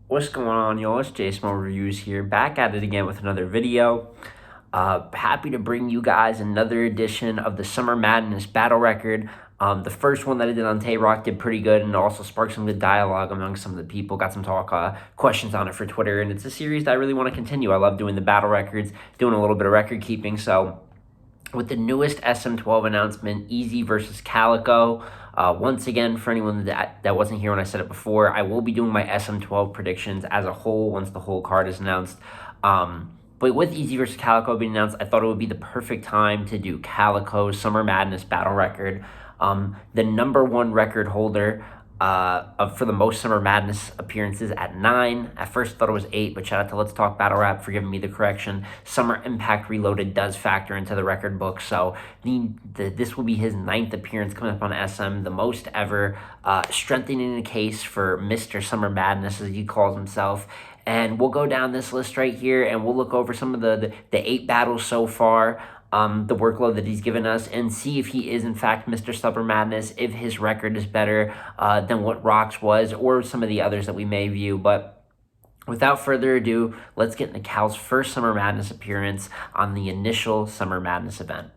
What's going on, y'all? It's Jason Reviews here, back at it again with another video. Happy to bring you guys another edition of the Summer Madness Battle Record. The first one that I did on Tay-Rock did pretty good and also sparked some good dialogue among some of the people. Got some questions on it for Twitter, and it's a series that I really want to continue. I love doing the battle records, doing a little bit of record keeping, so with the newest SM12 announcement, Easy versus Calicoe. Once again, for anyone that wasn't here when I said it before, I will be doing my SM12 predictions as a whole once the whole card is announced. But with Easy versus Calicoe being announced, I thought it would be the perfect time to do Calicoe's Summer Madness Battle Record. The number one record holder for the most Summer Madness appearances at 9. At first, I thought it was 8, but shout out to Let's Talk Battle Rap for giving me the correction. Summer Impact Reloaded does factor into the record book, so this will be his 9th appearance coming up on SM, the most ever, strengthening the case for Mr. Summer Madness, as he calls himself. And we'll go down this list right here, and we'll look over some of the 8 battles so far, the workload that he's given us, and see if he is in fact Mr. Summer Madness, if his record is better than what Rock's was, or some of the others that we may view. But without further ado, let's get into Cal's first Summer Madness appearance on the initial Summer Madness event.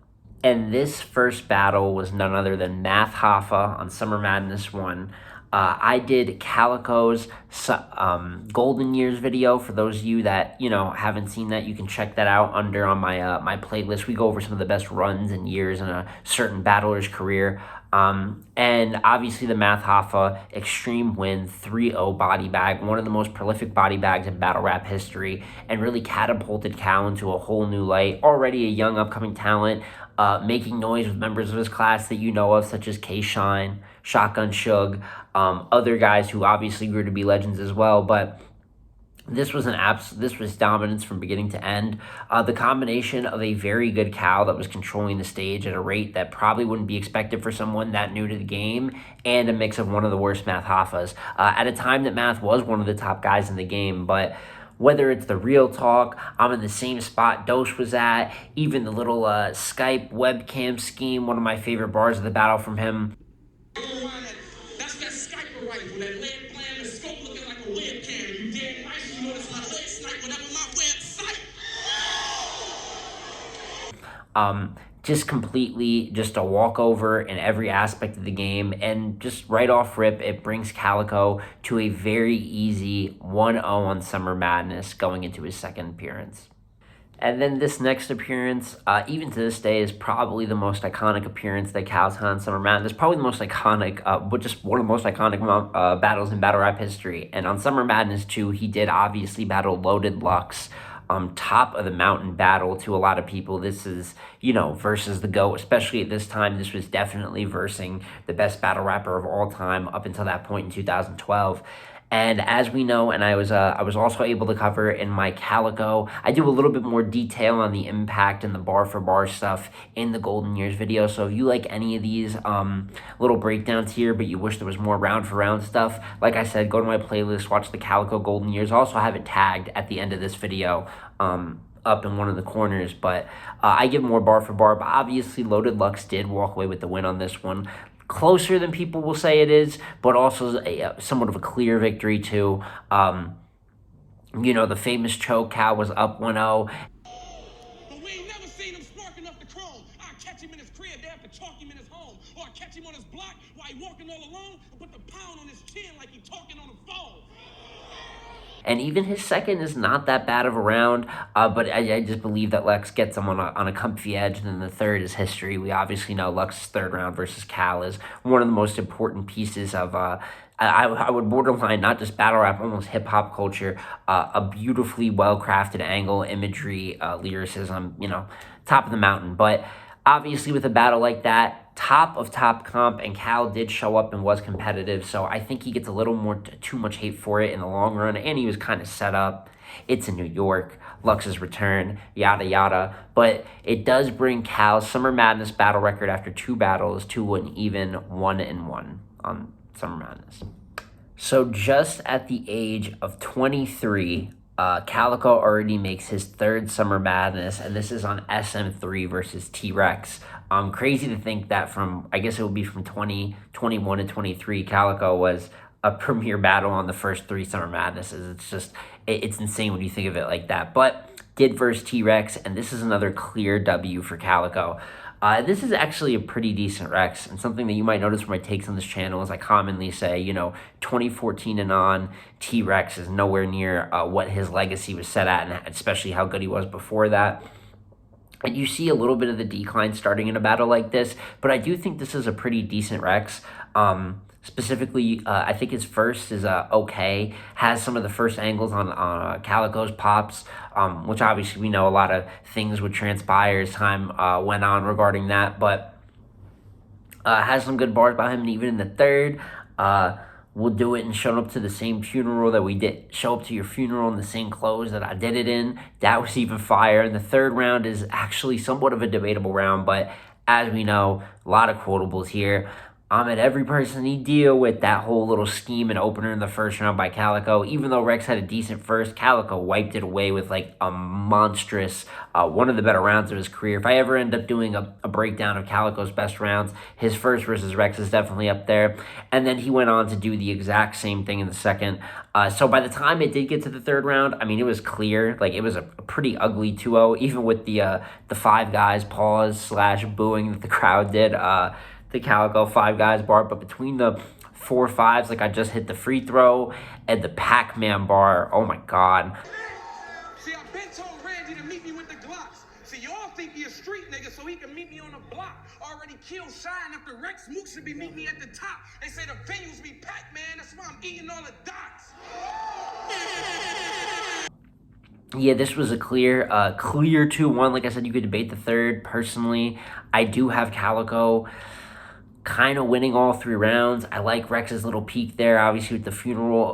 And this first battle was none other than Math Hoffa on Summer Madness 1. I did Calicoe's Golden Years video. For those of you that, haven't seen that, you can check that out on my my playlist. We go over some of the best runs and years in a certain battler's career. And obviously the Math Hoffa extreme win, 3-0 body bag, one of the most prolific body bags in battle rap history, and really catapulted Cal into a whole new light. Already a young upcoming talent, making noise with members of his class that you know of, such as K-Shine, Shotgun Suge, other guys who obviously grew to be legends as well. But this was dominance from beginning to end. The combination of a very good Cal that was controlling the stage at a rate that probably wouldn't be expected for someone that new to the game, and a mix of one of the worst Math Hoffas at a time that Math was one of the top guys in the game. But whether it's the real talk, I'm in the same spot Dose was at, even the little Skype webcam scheme, one of my favorite bars of the battle from him. That's that Skype rifle, that lead playing the scope looking like a webcam. You dead nice, you know it's my lead snipe, whatever my website. Just completely just a walkover in every aspect of the game, and just right off rip, it brings Calicoe to a very easy 1-0 on Summer Madness going into his second appearance. And then this next appearance, even to this day, is probably the most iconic appearance that Cal's had on Summer Madness. Probably the most iconic, but just one of the most iconic battles in battle rap history. And on Summer Madness 2, he did obviously battle Loaded Lux. Top of the mountain battle to a lot of people. This is, versus the GOAT, especially at this time. This was definitely versing the best battle rapper of all time up until that point in 2012. And as we know, and I was also able to cover in my Calicoe, I do a little bit more detail on the impact and the bar for bar stuff in the Golden Years video. So if you like any of these little breakdowns here, but you wish there was more round for round stuff, like I said, go to my playlist, watch the Calicoe Golden Years. I also have it tagged at the end of this video up in one of the corners, but I give more bar for bar. But obviously Loaded Lux did walk away with the win on this one. Closer than people will say it is, but also somewhat of a clear victory too. The famous choke, Cal was up 1-0. But we ain't never seen him spark enough to chrome. I catch him in his crib, they have to chalk him in his home. Or I catch him on his block while he walking all alone and put the pound on his chin like he talking on the phone. And even his second is not that bad of a round, but I just believe that Lex gets him on a comfy edge, and then the third is history. We obviously know Lux's third round versus Cal is one of the most important pieces of, I would borderline not just battle rap, almost hip-hop culture, a beautifully well-crafted angle, imagery, lyricism, top of the mountain. But obviously with a battle like that, top of top comp, and Cal did show up and was competitive, so I think he gets a little more too much hate for it in the long run, and he was kind of set up. It's in New York, Lux's return, yada yada, but it does bring Cal's Summer Madness battle record after 2 battles to an even 1-1 on Summer Madness. So just at the age of 23, Calicoe already makes his 3rd Summer Madness, and this is on SM3 versus T-Rex. Crazy to think that from, I guess it would be from 2021 to 23, Calicoe was a premier battle on the first 3 Summer Madnesses. It's just, it's insane when you think of it like that. But did versus T-Rex, and this is another clear W for Calicoe. This is actually a pretty decent Rex, and something that you might notice from my takes on this channel is I commonly say, 2014 and on, T-Rex is nowhere near what his legacy was set at, and especially how good he was before that. And you see a little bit of the decline starting in a battle like this, but I do think this is a pretty decent Rex. Specifically, I think his first is okay. Has some of the first angles on Calicoe's pops, which obviously we know a lot of things would transpire as time went on regarding that, but has some good bars by him, and even in the third, we'll do it and show up to the same funeral that we did. Show up to your funeral in the same clothes that I did it in. That was even fire. And the third round is actually somewhat of a debatable round, but as we know, a lot of quotables here. At every person he deal with, that whole little scheme and opener in the first round by Calicoe. Even though Rex had a decent first, Calicoe wiped it away with like a monstrous, one of the better rounds of his career. If I ever end up doing a breakdown of Calicoe's best rounds, his first versus Rex is definitely up there. And then he went on to do the exact same thing in the second. So by the time it did get to the third round, I mean, it was clear. Like, it was a pretty ugly 2-0, even with the Five Guys pause / booing that the crowd did. The Calicoe Five Guys bar, but between the 4-5s, like I just hit the free throw, and the Pac-Man bar, oh my God. See, I've been told Randy to meet me with the Glocks. See, y'all think he a street nigga so he can meet me on the block. Already killed Shine after Rex Mook should be meeting me at the top. They say the venues be packed, man. That's why I'm eating all the dots. Yeah, this was a clear 2-1. Like I said, you could debate the third. Personally, I do have Calicoe kind of winning all 3 rounds. I like Rex's little peak there, obviously with the funeral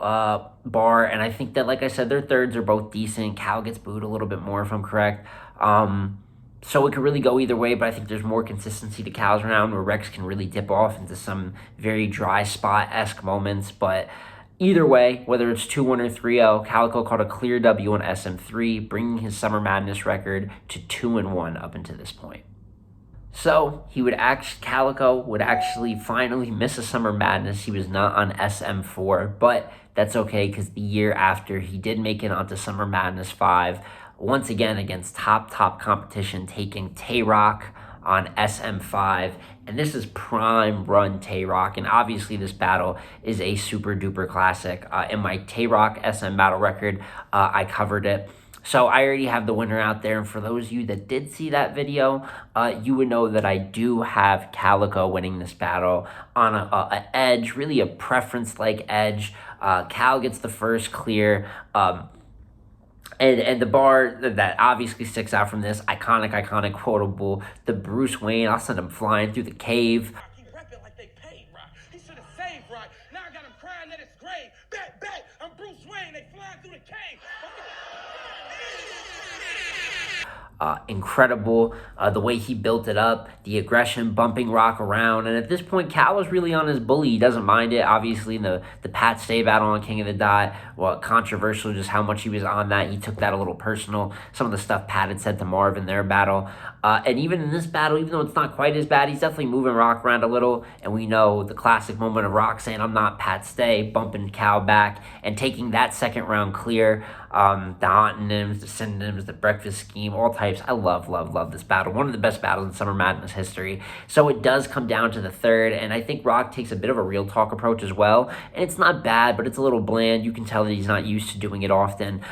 bar, and I think that, like I said, their thirds are both decent. Cal gets booed a little bit more, if I'm correct. So it could really go either way, but I think there's more consistency to Cal's round, where Rex can really dip off into some very dry spot-esque moments. But either way, whether it's 2-1 or 3-0, Calicoe caught a clear W on SM3, bringing his Summer Madness record to 2-1 up until this point. So Calicoe would actually finally miss a Summer Madness. He was not on SM4, but that's okay, because the year after, he did make it onto Summer Madness 5, once again against top competition, taking Tay-Rock on SM5, and this is prime run Tay-Rock, and obviously this battle is a super duper classic. In my Tay-Rock SM battle record, I covered it. So I already have the winner out there, and for those of you that did see that video, you would know that I do have Calicoe winning this battle on an edge, really a preference-like edge. Cal gets the first clear, and the bar that obviously sticks out from this, iconic quotable, the Bruce Wayne, I'll send him flying through the cave. He repping like they paid Rock. He should have saved Rock. Now I got him crying at his grave. Bet, I'm Bruce Wayne. They flying through the cave. Incredible, the way he built it up, the aggression, bumping Rock around, and at this point, Cal was really on his bully. He doesn't mind it. Obviously, the Pat Stay battle on King of the Dot, well, controversial, just how much he was on that. He took that a little personal. Some of the stuff Pat had said to Marv in their battle, and even in this battle, even though it's not quite as bad, he's definitely moving Rock around a little, and we know the classic moment of Rock saying, "I'm not Pat Stay," bumping Cal back, and taking that second round clear. The Antonyms, the Synonyms, the Breakfast Scheme, all types. I love this battle. One of the best battles in Summer Madness history. So it does come down to the third, and I think Rock takes a bit of a real talk approach as well, and it's not bad, but it's a little bland. You can tell that he's not used to doing it often,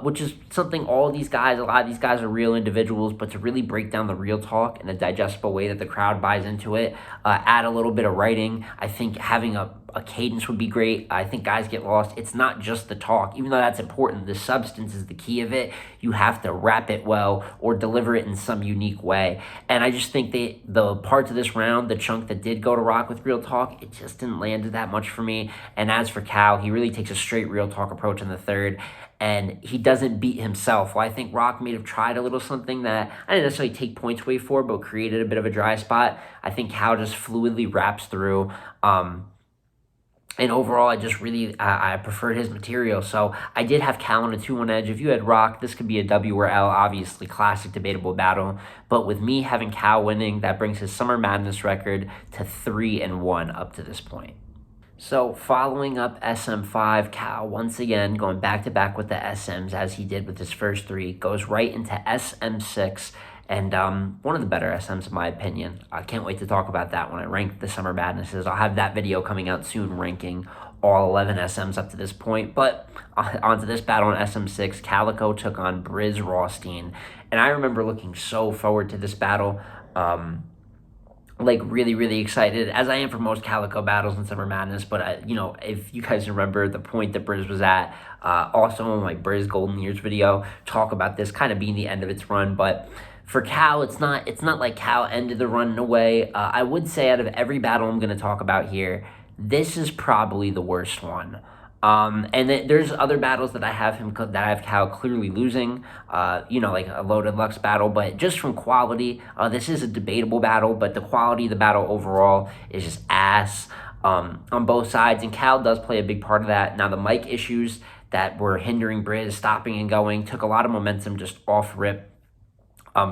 which is something a lot of these guys are real individuals, but to really break down the real talk in a digestible way that the crowd buys into it, add a little bit of writing. I think having a cadence would be great. I think guys get lost. It's not just the talk, even though that's important. The substance is the key of it. You have to rap it well or deliver it in some unique way. And I just think the parts of this round, the chunk that did go to Rock with real talk, it just didn't land that much for me. And as for Cal, he really takes a straight real talk approach in the third, and he doesn't beat himself. Well, I think Rock may have tried a little something that I didn't necessarily take points away for, but created a bit of a dry spot. I think Cal just fluidly raps through. And overall, I just really, I preferred his material. So I did have Cal on a 2-1 edge. If you had Rock, this could be a W or L, obviously classic debatable battle. But with me having Cal winning, that brings his Summer Madness record to 3-1 up to this point. So following up SM5, Cal once again going back to back with the SMs as he did with his first three, goes right into SM6, and one of the better SMs in my opinion. I can't wait to talk about that when I rank the Summer Madnesses. I'll have that video coming out soon ranking all 11 SMs up to this point. But onto this battle in SM6, Calicoe took on Briz Rothstein, and I remember looking so forward to this battle. Like really excited, as I am for most Calicoe battles in Summer Madness. But if you guys remember the point that Briz was at, also in my Briz Golden Years video, talk about this kind of being the end of its run. But for Cal, it's not like Cal ended the run in a way. I would say out of every battle I'm going to talk about here, this is probably the worst one. And there's other battles that I have Cal clearly losing, like a Loaded Lux battle, but just from quality, this is a debatable battle, but the quality of the battle overall is just ass, on both sides, and Cal does play a big part of that. Now, the mic issues that were hindering Briz stopping and going took a lot of momentum just off rip,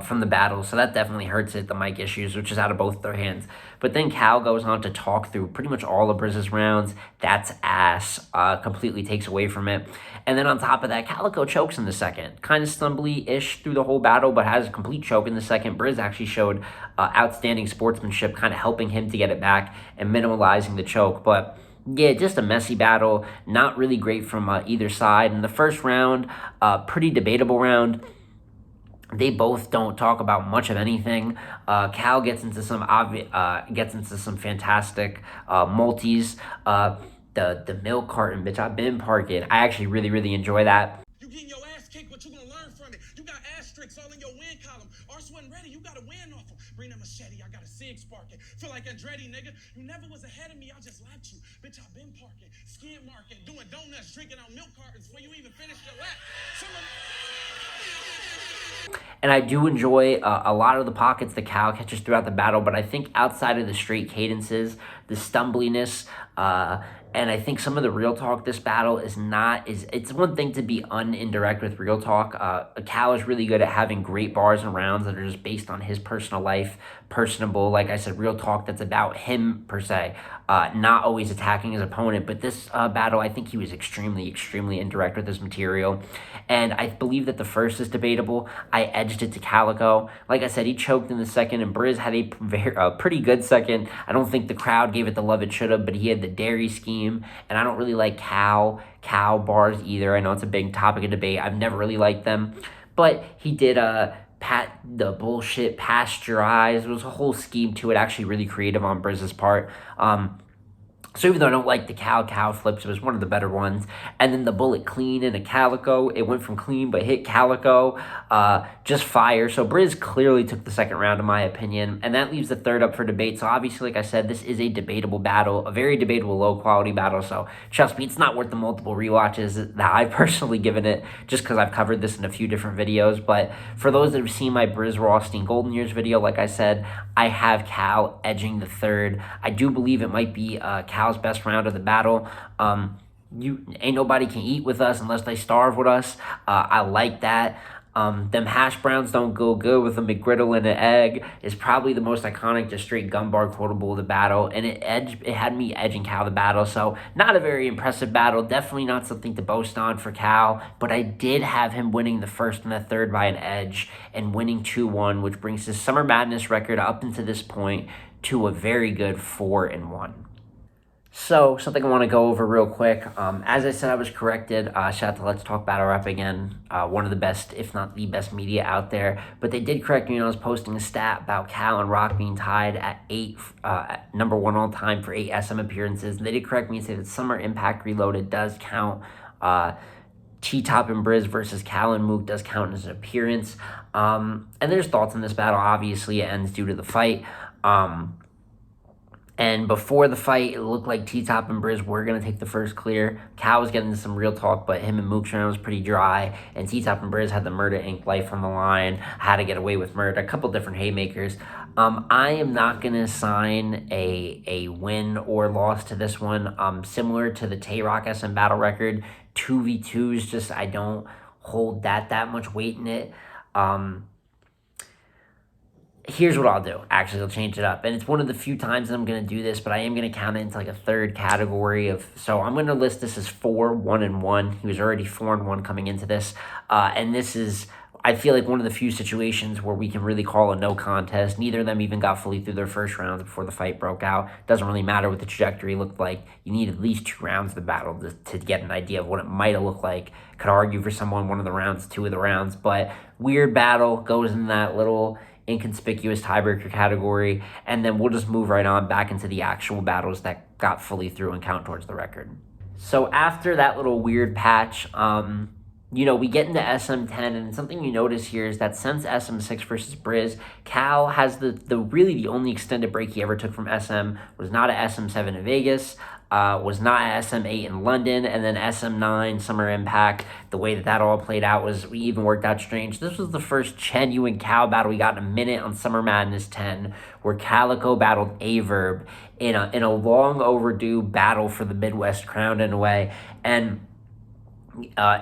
from the battle, so that definitely hurts it, the mic issues, which is out of both their hands. But then Cal goes on to talk through pretty much all of Briz's rounds. That's ass, completely takes away from it. And then on top of that, Calicoe chokes in the second. Kind of stumbly-ish through the whole battle, but has a complete choke in the second. Briz actually showed outstanding sportsmanship, kind of helping him to get it back and minimalizing the choke. But yeah, just a messy battle, not really great from either side. In the first round, pretty debatable round. They both don't talk about much of anything. Cal gets into some fantastic multis. The milk carton, bitch, I've been parking. I actually really enjoy that. You getting your ass kicked, but you gonna learn from it. You got asterisks all in your win column. Arse wasn't ready. You gotta win off him. Bring that machete. I got a sig sparking. Feel like Andretti, nigga. You never was ahead of me. I just lapped you. Bitch, I've been parking, skid marking, doing donuts, drinking out milk cartons before you even finished your lap. And I do enjoy a lot of the pockets that Cal catches throughout the battle, but I think outside of the straight cadences, the stumbliness, and I think some of the real talk this battle it's one thing to be indirect with real talk. Cal is really good at having great bars and rounds that are just based on his personal life, personable, like I said, real talk that's about him per se, not always attacking his opponent. But this battle, I think he was extremely indirect with his material, and I believe that the first is debatable. I edged it to Calicoe. Like I said, he choked in the second, and Briz had a pretty good second. I don't think the crowd gave it the love it should have, but he had the dairy scheme, and I don't really like cow bars either. I know it's a big topic of debate. I've never really liked them, but he did pat the bullshit pasteurize. There was a whole scheme to it, actually really creative on Briz's part. So even though I don't like the cow flips, it was one of the better ones. And then the bullet clean in a Calicoe. It went from clean but hit Calicoe. Just fire. So Briz clearly took the second round in my opinion. And that leaves the third up for debate. So obviously, like I said, this is a debatable battle. A very debatable low quality battle. So trust me, it's not worth the multiple rewatches that I've personally given it, just because I've covered this in a few different videos. But for those that have seen my Briz Rothstein Golden Years video, like I said, I have Cal edging the third. I do believe it might be Cal's best round of the battle. Ain't nobody can eat with us unless they starve with us. I like that. Them hash browns don't go good with a McGriddle and an egg is probably the most iconic, just straight gun bar quotable of the battle, and it had me edging Cal the battle. So not a very impressive battle, definitely not something to boast on for Cal, but I did have him winning the first and the third by an edge and winning 2-1, which brings his Summer Madness record up until this point to a very good 4-1. So, something I want to go over real quick. As I said, I was corrected. Shout out to Let's Talk Battle Rap again. One of the best, if not the best media out there. But they did correct me when I was posting a stat about Cal and Rock being tied at 8, number 1 all time for 8 SM appearances. They did correct me and say that Summer Impact Reloaded does count. T-Top and Briz versus Cal and Mook does count as an appearance. And there's thoughts on this battle. Obviously, it ends due to the fight. And before the fight, it looked like T-Top and Briz were going to take the first clear. Cal was getting into some real talk, but him and Mook's round was pretty dry. And T-Top and Briz had the Murder Inc. life on the line, how to get away with murder, a couple different haymakers. I am not going to assign a win or loss to this one. Similar to the Tay-Rock SM battle record, 2v2s, just I don't hold that much weight in it. here's what I'll do. Actually, I'll change it up. And it's one of the few times that I'm going to do this, but I am going to count it into like a third category of. So I'm going to list this as 4-1-1. He was already 4-1 coming into this. And this is, I feel like, one of the few situations where we can really call a no contest. Neither of them even got fully through their first rounds before the fight broke out. Doesn't really matter what the trajectory looked like. You need at least 2 rounds of the battle to get an idea of what it might have looked like. Could argue for someone 1 of the rounds, 2 of the rounds, but weird battle goes in that little inconspicuous tiebreaker category, and then we'll just move right on back into the actual battles that got fully through and count towards the record. So after that little weird patch, we get into SM10, and something you notice here is that since SM6 versus Briz, Cal has the really the only extended break he ever took from SM was not at SM7 in Vegas, was not at SM8 in London, and then SM9 Summer Impact. The way that all played out was we even worked out strange. This was the first genuine Cal battle we got in a minute on Summer Madness 10, where Calicoe battled Averb in a long overdue battle for the Midwest crown in a way, and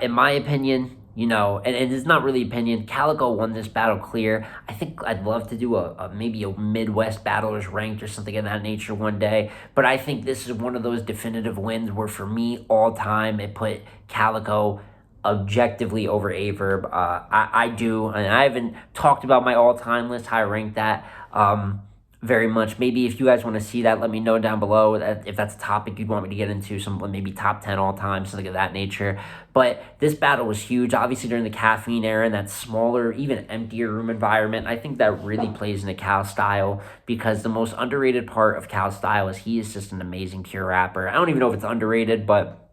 in my opinion, and it's not really opinion, Calicoe won this battle clear. I think I'd love to do maybe a Midwest battlers ranked or something of that nature one day, but I think this is one of those definitive wins where, for me, all time, it put Calicoe objectively over Averb. I do, and I haven't talked about my all-time list, how I rank that. Very much. Maybe if you guys want to see that, let me know down below if that's a topic you'd want me to get into, some maybe top 10 all time, something of that nature. But this battle was huge, obviously during the caffeine era and that smaller, even emptier room environment. I think that really plays into Cal's style, because the most underrated part of Cal's style is he is just an amazing pure rapper. I don't even know if it's underrated, but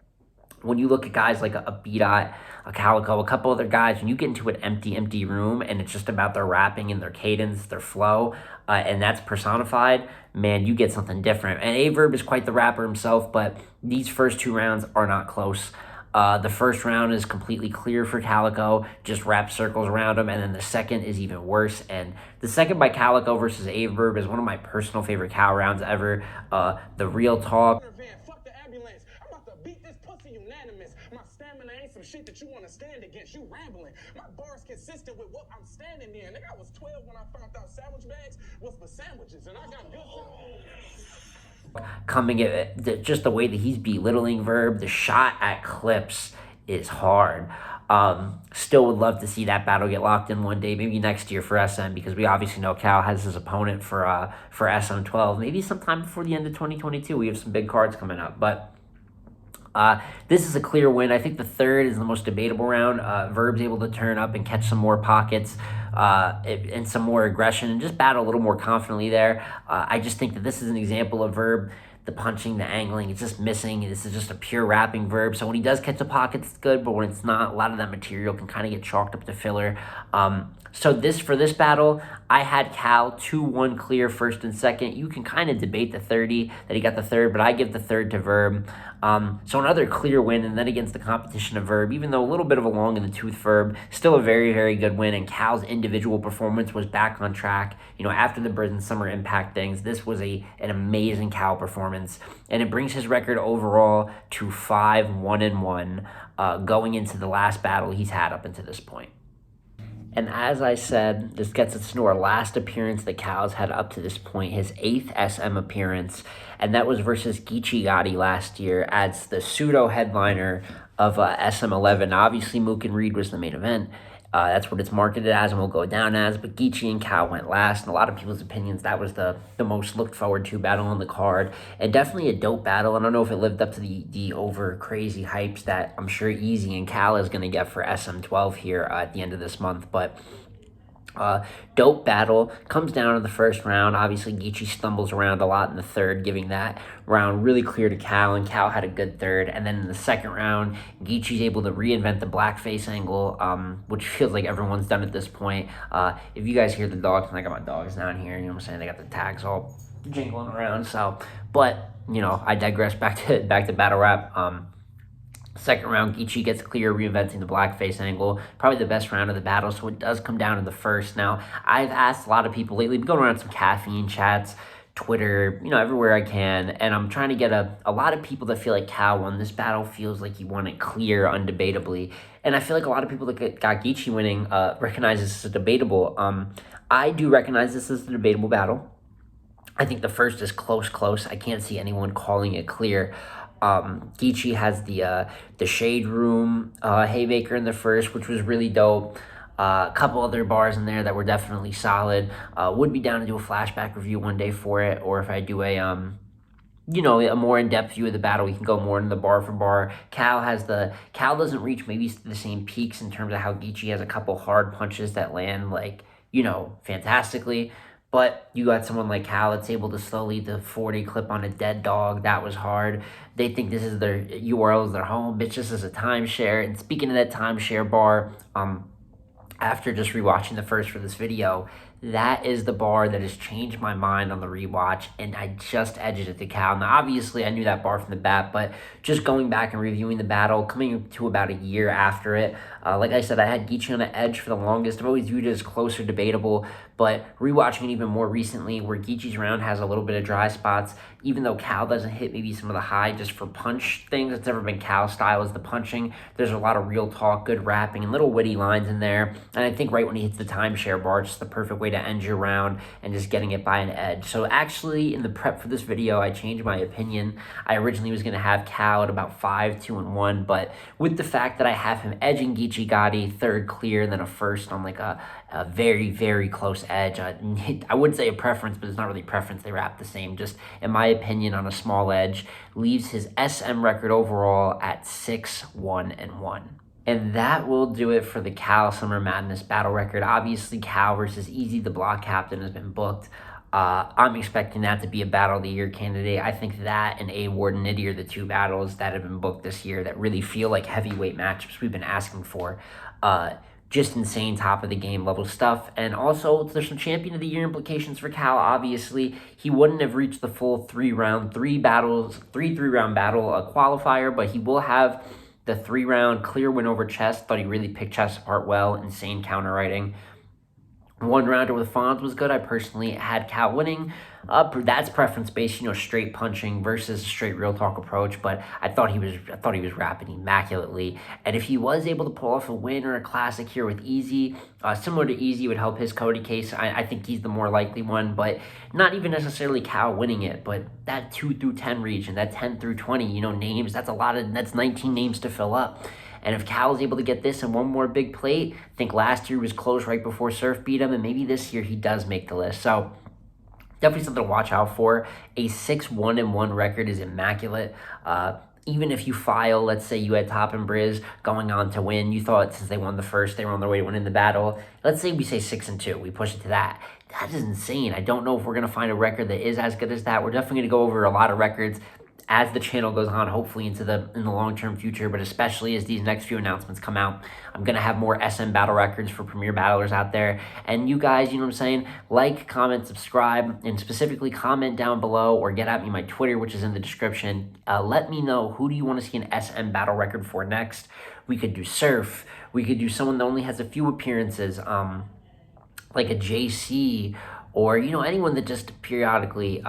when you look at guys like a B-Dot, a Calicoe, a couple other guys, when you get into an empty room and it's just about their rapping and their cadence, their flow, and that's personified, man, you get something different. And Averb is quite the rapper himself, but these first 2 rounds are not close. The first round is completely clear for Calicoe, just rap circles around him, and then the second is even worse. And the second by Calicoe versus Averb is one of my personal favorite Cal rounds ever. The real talk. Fuck the ambulance. I'm about to beat this pussy unanimous. My stamina ain't some shit that you want to stand against. You rambling. My bar's consistent with what I'm standing in. Nigga, I was 12 when I found out sandwich bags was for sandwiches, and I got good coming at just the way that he's belittling Verb, the shot at Clips is hard. Still would love to see that battle get locked in one day, maybe next year for SM, because we obviously know Cal has his opponent for SM12, maybe sometime before the end of 2022. We have some big cards coming up, but this is a clear win. I think the third is the most debatable round. Verb's able to turn up and catch some more pockets and some more aggression and just battle a little more confidently there. I just think that this is an example of Verb. The punching, the angling, it's just missing. This is just a pure rapping Verb. So when he does catch the pockets, it's good, but when it's not, a lot of that material can kind of get chalked up to filler. So for this battle, I had Cal 2-1 clear first and second. You can kind of debate the 30 that he got the third, but I give the third to Verb. So another clear win, and then against the competition of Verb, even though a little bit of a long in the tooth Verb, still a very, very good win, and Cal's individual performance was back on track. After the Briz and Summer Impact things, this was an amazing Cal performance, and it brings his record overall to 5-1-1 going into the last battle he's had up until this point. And as I said, this gets us to our last appearance that Cal's had up to this point, his 8th SM appearance, and that was versus Geechee Gotti last year as the pseudo-headliner of SM11. Obviously, Mook and Reed was the main event. That's what it's marketed as and will go down as, but Geechee and Cal went last. In a lot of people's opinions, that was the most looked forward to battle on the card, and definitely a dope battle. I don't know if it lived up to the over crazy hypes that I'm sure Easy and Cal is going to get for SM12 here at the end of this month, but dope battle. Comes down to the first round. Obviously, Geechee stumbles around a lot in the third, giving that round really clear to Cal, and Cal had a good third. And then in the second round, Geechee's able to reinvent the blackface angle, which feels like everyone's done at this point. If you guys hear the dogs, and I got my dogs down here, you know what I'm saying? They got the tags all jingling around. So, but I digress. Back to battle rap. Second round, Geechee gets clear, reinventing the blackface angle. Probably the best round of the battle, so it does come down to the first. Now, I've asked a lot of people lately, been going around some caffeine chats, Twitter, everywhere I can. And I'm trying to get a lot of people that feel like Cal won this battle feels like he won it clear, undebatably. And I feel like a lot of people that got Geechee winning recognize this as debatable. I do recognize this as a debatable battle. I think the first is close. I can't see anyone calling it clear. Geechee has the Shade Room Haymaker in the first, which was really dope. A couple other bars in there that were definitely solid. Would be down to do a flashback review one day for it, or if I do a more in-depth view of the battle, we can go more into the bar for bar. Cal doesn't reach maybe the same peaks in terms of how Geechee has a couple hard punches that land fantastically. But you got someone like Cal that's able to slowly the 40 clip on a dead dog. That was hard. They think this is their URL is their home. Bitch, this is a timeshare. And speaking of that timeshare bar, after just rewatching the first for this video, that is the bar that has changed my mind on the rewatch, and I just edged it to Cal. Now, obviously, I knew that bar from the bat, but just going back and reviewing the battle, coming to about a year after it, like I said, I had Geechee on the edge for the longest. I've always viewed it as close or debatable, but rewatching it even more recently, where Geechee's round has a little bit of dry spots, even though Cal doesn't hit maybe some of the high just for punch things, it's never been Cal's style is the punching. There's a lot of real talk, good rapping, and little witty lines in there, and I think right when he hits the timeshare bar, it's just the perfect way to end your round and just getting it by an edge. So actually, in the prep for this video, I changed my opinion. I originally was going to have Cal at about 5-2-1, but with the fact that I have him edging Geechee Gotti, third clear, and then a first on like a very, very close edge. I would say a preference, but it's not really preference. They wrap the same. Just, in my opinion, on a small edge, leaves his SM record overall at 6-1-1. And that will do it for the Cal Summer Madness battle record. Obviously, Cal versus Easy, the block captain, has been booked. I'm expecting that to be a Battle of the Year candidate. I think that and A-Ward and Nitty are the two battles that have been booked this year that really feel like heavyweight matchups we've been asking for. Just insane top of the game level stuff. And also, there's some Champion of the Year implications for Cal. Obviously, he wouldn't have reached the full three-round battle qualifier, but he will have the 3-round clear win over Chess. Thought he really picked Chess apart well. Insane counter writing. One rounder with Fonz was good. I personally had Cal winning. That's preference based, straight punching versus straight real talk approach. But I thought he was rapping immaculately. And if he was able to pull off a win or a classic here with Easy, similar to Easy would help his Cody case. I think he's the more likely one, but not even necessarily Cal winning it. But that 2-10 region, that 10-20, names. That's 19 names to fill up. And if Cal is able to get this and one more big plate, I think last year was close right before Surf beat him, and maybe this year he does make the list. So definitely something to watch out for. A 6-1-1 record is immaculate. Even if you file, let's say you had Top and Briz going on to win, you thought since they won the first, they were on their way to winning the battle. Let's say we say 6-2, we push it to that. That is insane. I don't know if we're going to find a record that is as good as that. We're definitely going to go over a lot of records as the channel goes on, hopefully in the long-term future, but especially as these next few announcements come out. I'm going to have more SM battle records for premier battlers out there. And you guys, like, comment, subscribe, and specifically comment down below or get at me my Twitter, which is in the description. Let me know, who do you want to see an SM battle record for next? We could do Surf. We could do someone that only has a few appearances, like a JC, or, anyone that just periodically...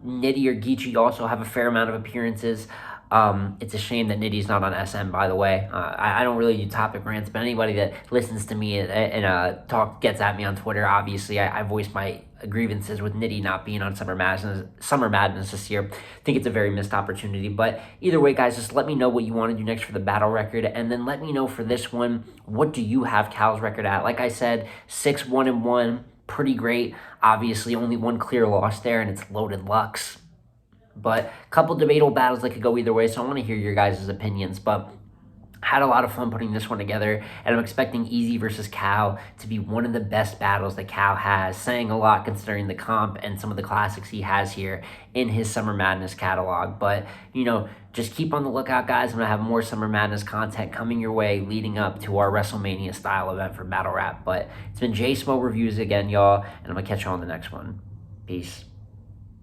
Nitty or Geechee also have a fair amount of appearances. It's a shame that Nitty's not on SM, by the way. I don't really do topic rants, but anybody that listens to me and gets at me on Twitter, obviously I voice my grievances with Nitty not being on Summer Madness this year. I think it's a very missed opportunity. But either way, guys, just let me know what you want to do next for the battle record, and then let me know for this one, what do you have Cal's record at? Like I said, 6-1-1. Pretty great. Obviously, only one clear loss there, and it's Loaded Lux. But a couple debatable battles that could go either way, so I want to hear your guys' opinions. But had a lot of fun putting this one together, and I'm expecting Easy versus Cal to be one of the best battles that Cal has, saying a lot considering the comp and some of the classics he has here in his Summer Madness catalog. But, just keep on the lookout, guys. I'm going to have more Summer Madness content coming your way leading up to our WrestleMania-style event for Battle Rap. But it's been J Smo Reviews again, y'all, and I'm going to catch you on the next one. Peace.